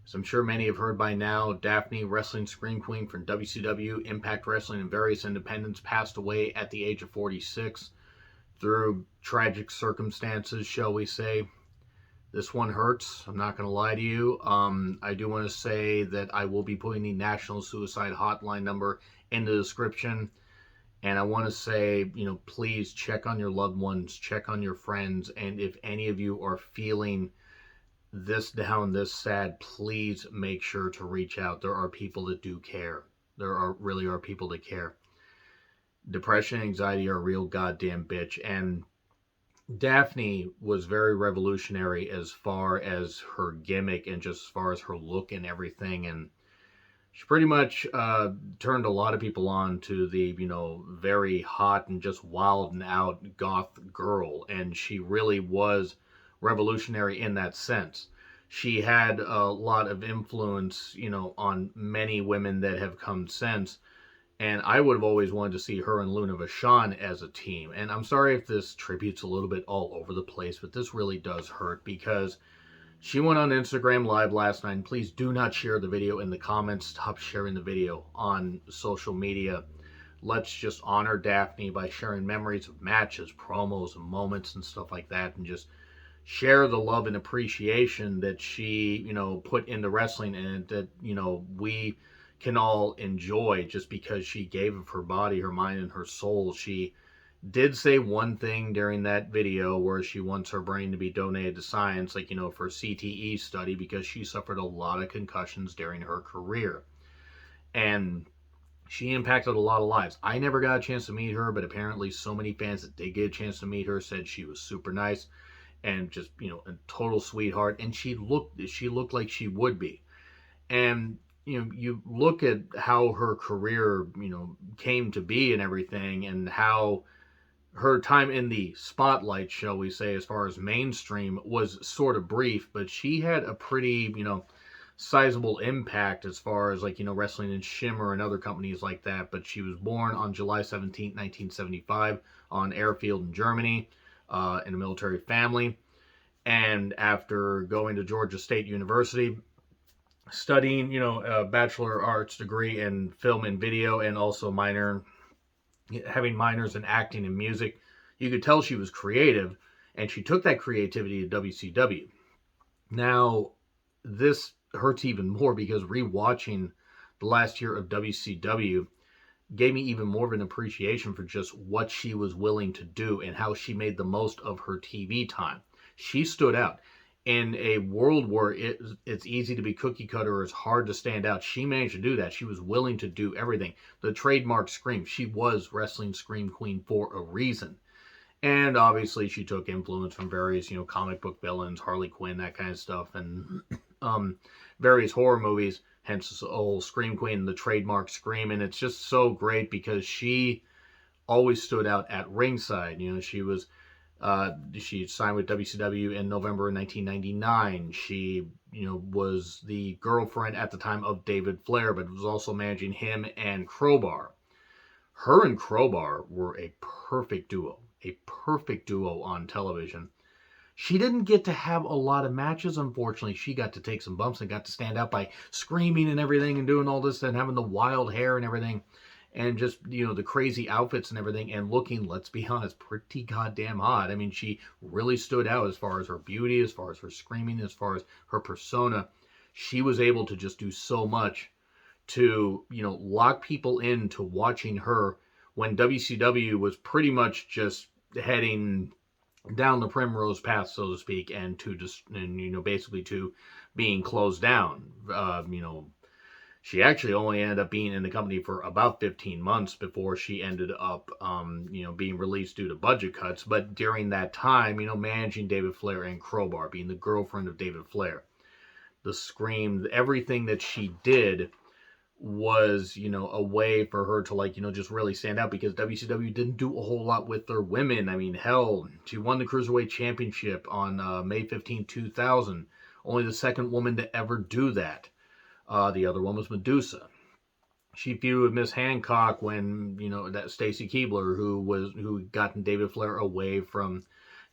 As I'm sure many have heard by now, Daffney, wrestling scream queen from WCW, Impact Wrestling, and various independents, passed away at the age of 46 through tragic circumstances, shall we say. This one hurts. I'm not going to lie to you. I do want to say that I will be putting the National Suicide Hotline number in the description. And I want to say, please check on your loved ones, check on your friends. And if any of you are feeling this down, this sad, please make sure to reach out. There are people that do care. Really are people that care. Depression and anxiety are a real goddamn bitch. And Daffney was very revolutionary as far as her gimmick and just as far as her look and everything. And she pretty much turned a lot of people on to the, very hot and just wild and out goth girl. And she really was revolutionary in that sense. She had a lot of influence, on many women that have come since. And I would have always wanted to see her and Luna Vachon as a team. And I'm sorry if this tribute's a little bit all over the place, but this really does hurt because she went on Instagram Live last night. And please do not share the video in the comments. Stop sharing the video on social media. Let's just honor Daffney by sharing memories of matches, promos, and moments and stuff like that. And just share the love and appreciation that she, put into wrestling and that, we can all enjoy just because she gave of her body, her mind, and her soul. She did say one thing during that video where she wants her brain to be donated to science, for a CTE study, because she suffered a lot of concussions during her career. And she impacted a lot of lives. I never got a chance to meet her, but apparently so many fans that did get a chance to meet her said she was super nice and just, a total sweetheart. And she looked like she would be. And you look at how her career, came to be and everything, and how her time in the spotlight, shall we say, as far as mainstream, was sort of brief, but she had a pretty, sizable impact as far as, wrestling in Shimmer and other companies like that. But she was born on July 17th, 1975, on Airfield in Germany, in a military family. And after going to Georgia State University, studying, a Bachelor of Arts degree in film and video, and also having minors in acting and music. You could tell she was creative, and she took that creativity to WCW. Now, this hurts even more because rewatching the last year of WCW gave me even more of an appreciation for just what she was willing to do and how she made the most of her TV time. She stood out. In a world where it's easy to be cookie cutter or it's hard to stand out, she managed to do that. She was willing to do everything. The trademark scream, she was wrestling scream queen for a reason. And obviously she took influence from various, comic book villains, Harley Quinn, that kind of stuff, and various horror movies, hence the whole Scream Queen, the trademark scream. And it's just so great because she always stood out at ringside. She signed with WCW in November of 1999. She, was the girlfriend at the time of David Flair, but was also managing him and Crowbar. Her and Crowbar were a perfect duo on television. She didn't get to have a lot of matches, unfortunately. She got to take some bumps and got to stand out by screaming and everything and doing all this and having the wild hair and everything. And just, the crazy outfits and everything, and looking, let's be honest, pretty goddamn hot. I mean, she really stood out as far as her beauty, as far as her screaming, as far as her persona. She was able to just do so much to, lock people into watching her when WCW was pretty much just heading down the primrose path, so to speak, and basically to being closed down. She actually only ended up being in the company for about 15 months before she ended up, being released due to budget cuts. But during that time, managing David Flair and Crowbar, being the girlfriend of David Flair, the scream, everything that she did was, a way for her to, just really stand out, because WCW didn't do a whole lot with their women. I mean, hell, she won the Cruiserweight Championship on May 15, 2000. Only the second woman to ever do that. The other one was Medusa. She feuded with Miss Hancock when, that Stacy Keibler, who gotten David Flair away from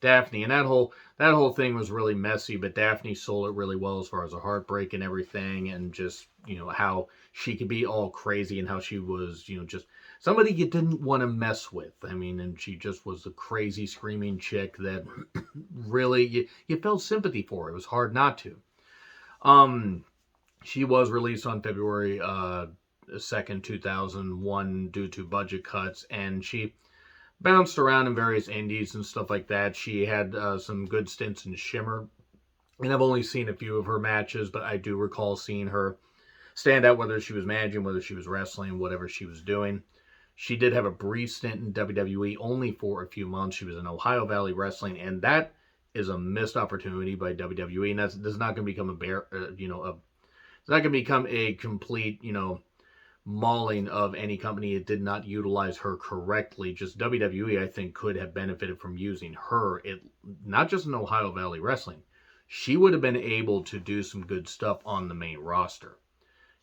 Daffney, and that whole thing was really messy, but Daffney sold it really well as far as a heartbreak and everything, and just how she could be all crazy and how she was just somebody you didn't want to mess with. I mean, and she just was a crazy screaming chick that really you felt sympathy for. It was hard not to. Um, she was released on February 2nd, 2001, due to budget cuts, and she bounced around in various indies and stuff like that. She had some good stints in Shimmer, and I've only seen a few of her matches, but I do recall seeing her stand out, whether she was managing, whether she was wrestling, whatever she was doing. She did have a brief stint in WWE, only for a few months. She was in Ohio Valley Wrestling, and that is a missed opportunity by WWE, and that's not going to become it's not going to become a complete, mauling of any company. It did not utilize her correctly. Just WWE, I think, could have benefited from using her. Not just in Ohio Valley Wrestling. She would have been able to do some good stuff on the main roster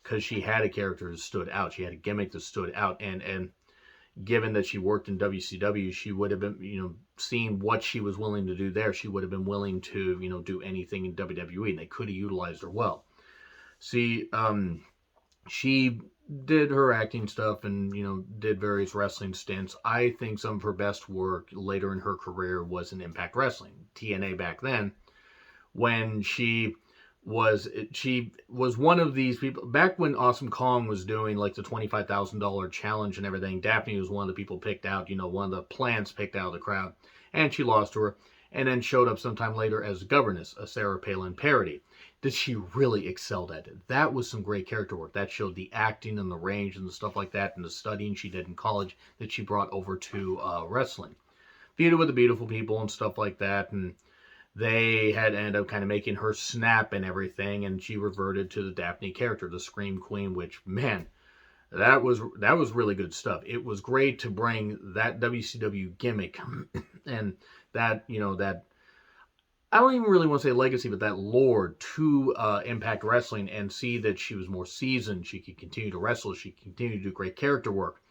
because she had a character that stood out. She had a gimmick that stood out, and given that she worked in WCW, she would have been, seeing what she was willing to do there, she would have been willing to, do anything in WWE, and they could have utilized her well. See, she did her acting stuff and did various wrestling stints. I think some of her best work later in her career was in Impact Wrestling, TNA back then, when she was one of these people back when Awesome Kong was doing like the $25,000 challenge and everything. Daffney was one of the people picked out, one of the plants picked out of the crowd, and she lost to her, and then showed up sometime later as Governess, a Sarah Palin parody that she really excelled at. That was some great character work. That showed the acting and the range and the stuff like that, and the studying she did in college that she brought over to wrestling. Theater with the Beautiful People and stuff like that, and they had ended up kind of making her snap and everything, and she reverted to the Daffney character, the Scream Queen, which, man, that was really good stuff. It was great to bring that WCW gimmick and that I don't even really want to say legacy, but that lore to Impact Wrestling, and see that she was more seasoned. She could continue to wrestle. She could continue to do great character work.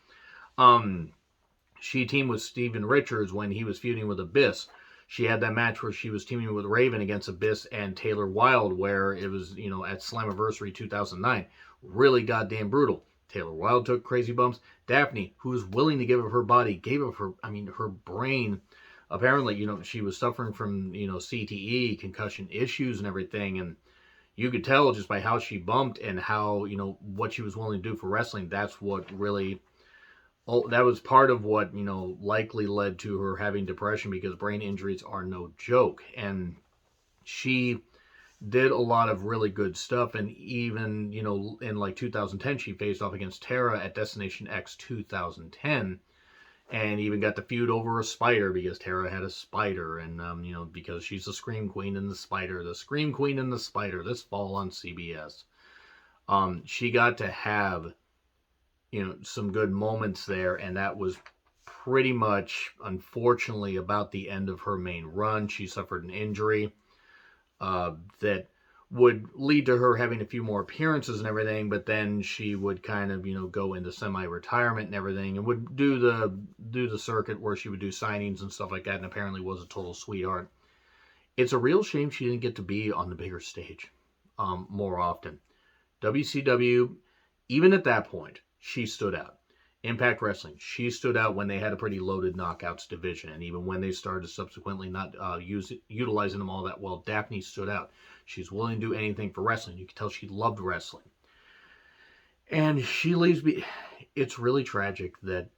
She teamed with Steven Richards when he was feuding with Abyss. She had that match where she was teaming with Raven against Abyss and Taylor Wilde, where it was, at Slammiversary 2009. Really goddamn brutal. Taylor Wilde took crazy bumps. Daffney, who was willing to give up her body, gave up her brain. Apparently, she was suffering from, CTE, concussion issues and everything. And you could tell just by how she bumped and how, what she was willing to do for wrestling. That's what really, that was part of what, likely led to her having depression, because brain injuries are no joke. And she did a lot of really good stuff. And even, in like 2010, she faced off against Tara at Destination X 2010. And even got the feud over a spider, because Tara had a spider, and because she's the Scream Queen and the Spider, this fall on CBS. She got to have some good moments there, and that was pretty much, unfortunately, about the end of her main run. She suffered an injury that would lead to her having a few more appearances and everything, but then she would kind of, go into semi-retirement and everything, and would do the circuit where she would do signings and stuff like that, and apparently was a total sweetheart. It's a real shame she didn't get to be on the bigger stage more often. WCW, even at that point, she stood out. Impact Wrestling, she stood out when they had a pretty loaded knockouts division, and even when they started subsequently not utilizing them all that well, Daffney stood out. She's willing to do anything for wrestling. You can tell she loved wrestling. And she leaves me. It's really tragic that,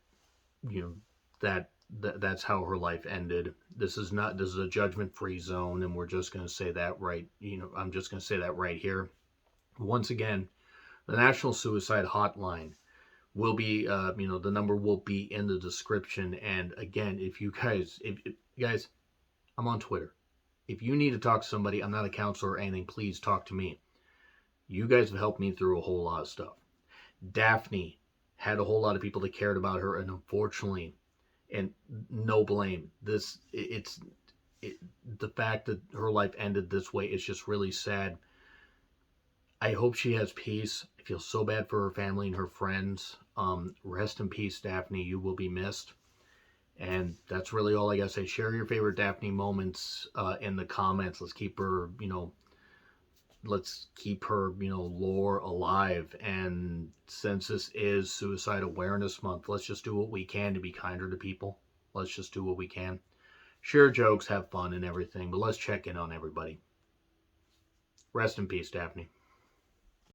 that's how her life ended. This is a judgment-free zone, and we're just going to say that right. I'm just going to say that right here. Once again, the National Suicide Hotline will be, the number will be in the description. And again, if guys, I'm on Twitter. If you need to talk to somebody, I'm not a counselor or anything, please talk to me. You guys have helped me through a whole lot of stuff. Daffney had a whole lot of people that cared about her, and unfortunately, and no blame, the fact that her life ended this way is just really sad. I hope she has peace. I feel so bad for her family and her friends. Rest in peace, Daffney. You will be missed. And that's really all I gotta say. Share your favorite Daffney moments in the comments. Let's keep her, lore alive. And since this is Suicide Awareness Month, let's just do what we can to be kinder to people. Let's just do what we can. Share jokes, have fun and everything, but let's check in on everybody. Rest in peace, Daffney.